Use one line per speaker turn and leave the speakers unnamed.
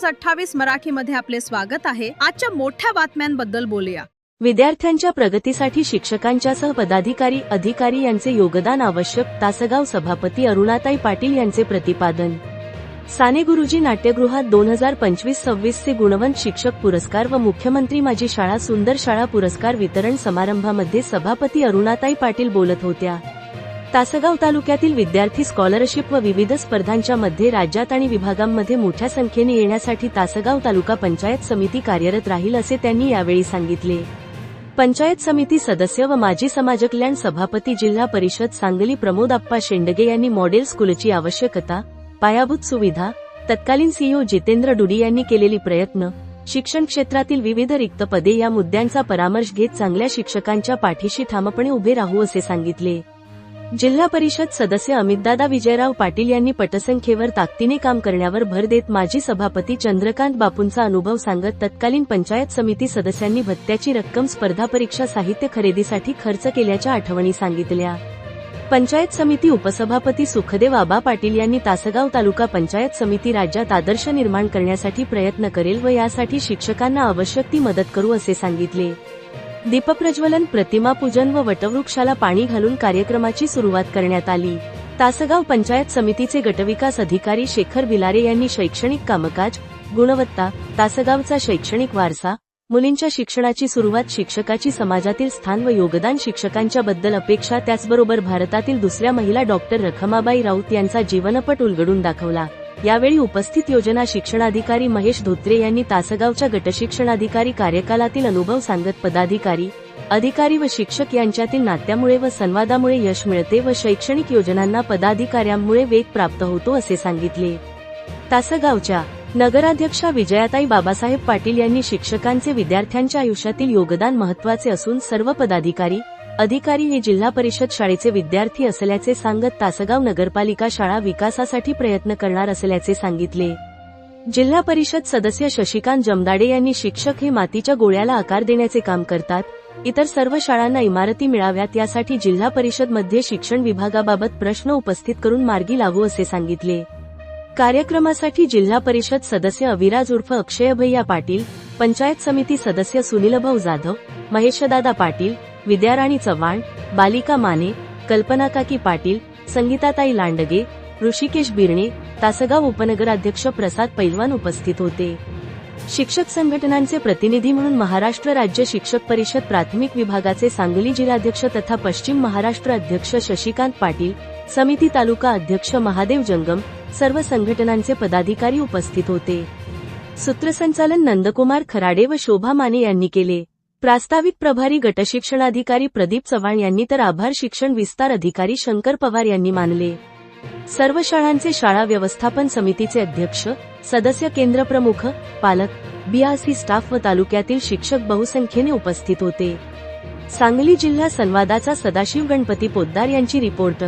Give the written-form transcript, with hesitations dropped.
28 मराठीमध्ये आपले स्वागत आहे। आजच्या मोठ्या बातम्यांबद्दल बोलूया।
विद्यार्थ्यांच्या प्रगतीसाठी शिक्षकांच्यासह पदाधिकारी अधिकारी यांचे योगदान आवश्यक, तासगाव सभापती अरुणाताई पाटील यांचे प्रतिपादन। साने गुरुजी नाट्यगृहात 2025-26 चे गुणवंत शिक्षक पुरस्कार व मुख्यमंत्री माझी शाळा सुंदर शाळा पुरस्कार वितरण समारंभामध्ये सभापती अरुणाताई पाटील बोलत होत्या। तासगाव तालुक्यातील विद्यार्थी स्कॉलरशिप व विविध स्पर्धांच्या मध्ये राज्यात आणि विभागांमध्ये मोठ्या संख्येने येण्यासाठी तासगाव तालुका पंचायत समिती कार्यरत राहील असे त्यांनी यावेळी सांगितले। पंचायत समिती सदस्य व माजी समाजकल्याण सभापती जिल्हा परिषद सांगली प्रमोद आप्पा शेंडगे यांनी मॉडेल स्कूलची आवश्यकता, पायाभूत सुविधा, तत्कालीन सीईओ जितेंद्र डुडी यांनी केलेली प्रयत्न, शिक्षण क्षेत्रातील विविध रिक्त पदे या मुद्द्यांचा परामर्श घेत चांगल्या शिक्षकांच्या पाठीशी ठामपणे उभे राहू असे सांगितले। जिल्हा परिषद सदस्य अमितदादा विजयराव पाटील यांनी पटसंख्येवर ताकदीने काम करण्यावर भर देत माजी सभापती चंद्रकांत बापूंचा अनुभव सांगत तत्कालीन पंचायत समिती सदस्यांनी भत्त्याची रक्कम स्पर्धा परीक्षा साहित्य खरेदीसाठी खर्च केल्याच्या आठवणी सांगितल्या। पंचायत समिती उपसभापती सुखदेव आबा पाटील यांनी तासगाव तालुका पंचायत समिती राज्यात आदर्श निर्माण करण्यासाठी प्रयत्न करेल व यासाठी शिक्षकांना आवश्यक ती मदत करू असे सांगितले। दीपप्रज्वलन, प्रतिमा पूजन व वटवृक्षाला पाणी घालून कार्यक्रमाची सुरुवात करण्यात आली। तासगाव पंचायत समितीचे गटविकास अधिकारी शेखर भिलारे यांनी शैक्षणिक कामकाज, गुणवत्ता, तासगावचा शैक्षणिक वारसा, मुलींच्या शिक्षणाची सुरुवात, शिक्षकाची समाजातील स्थान व योगदान, शिक्षकांच्या बद्दल अपेक्षा, त्याचबरोबर भारतातील दुसऱ्या महिला डॉक्टर रखमाबाई राऊत यांचा जीवनपट उलगडून दाखवला। यावेळी उपस्थित योजना शिक्षणाधिकारी महेश धोत्रे यांनी तासगावच्या गटशिक्षणाधिकारी कार्यकालातील अनुभव सांगत पदाधिकारी, अधिकारी व शिक्षक यांच्यातील नात्यामुळे व संवादामुळे यश मिळते व शैक्षणिक योजनांना पदाधिकाऱ्यांमुळे वेग प्राप्त होतो असे सांगितले। तासगावच्या नगराध्यक्षा विजयाताई बाबासाहेब पाटील यांनी शिक्षकांचे विद्यार्थ्यांच्या आयुष्यातील योगदान महत्त्वाचे असून सर्व पदाधिकारी, अधिकारी हे जिल्हा परिषद शाळेचे विद्यार्थी असल्याचे सांगत तासगाव नगरपालिका शाळा विकासासाठी प्रयत्न करणार असल्याचे सांगितले। जिल्हा परिषद सदस्य शशिकांत जमदाडे यांनी शिक्षक हे मातीच्या गोळ्याला आकार देण्याचे काम करतात, इतर सर्व शाळांना इमारती मिळाव्यात यासाठी जिल्हा परिषद मध्ये शिक्षण विभागाबाबत प्रश्न उपस्थित करून मार्गी लावू असे सांगितले। कार्यक्रमासाठी जिल्हा परिषद सदस्य अविराज उर्फ अक्षय भैया पाटील, पंचायत समिती सदस्य सुनीलभाऊ जाधव, महेशदादा पाटील, विद्याराणी चव्हाण, बालिका माने, कल्पनाकाकी पाटील, संगीताताई लांडगे, ऋषिकेश बिर्णे, तासगाव उपनगराध्यक्ष प्रसाद पैलवान उपस्थित होते। शिक्षक संघटनांचे प्रतिनिधी म्हणून महाराष्ट्र राज्य शिक्षक परिषद प्राथमिक विभागाचे सांगली जिल्हाध्यक्ष तथा पश्चिम महाराष्ट्र अध्यक्ष शशिकांत पाटील, समिती तालुका अध्यक्ष महादेव जंगम, सर्व संघटनांचे पदाधिकारी उपस्थित होते। सूत्रसंचालन नंदकुमार खराडे व शोभा माने यांनी केले। प्रास्ताविक प्रभारी गटशिक्षणाधिकारी प्रदीप चव्हाण यांनी तर आभार शिक्षण विस्तार अधिकारी शंकर पवार यांनी मानले। सर्व शाळांचे शाळा व्यवस्थापन समितीचे अध्यक्ष, सदस्य, केंद्र प्रमुख, पालक, बीआरसी स्टाफ व तालुक्यातील शिक्षक बहुसंख्येने उपस्थित होते। सांगली जिल्हा संवादाचा सदाशिव गणपती पोद्दार यांची रिपोर्ट।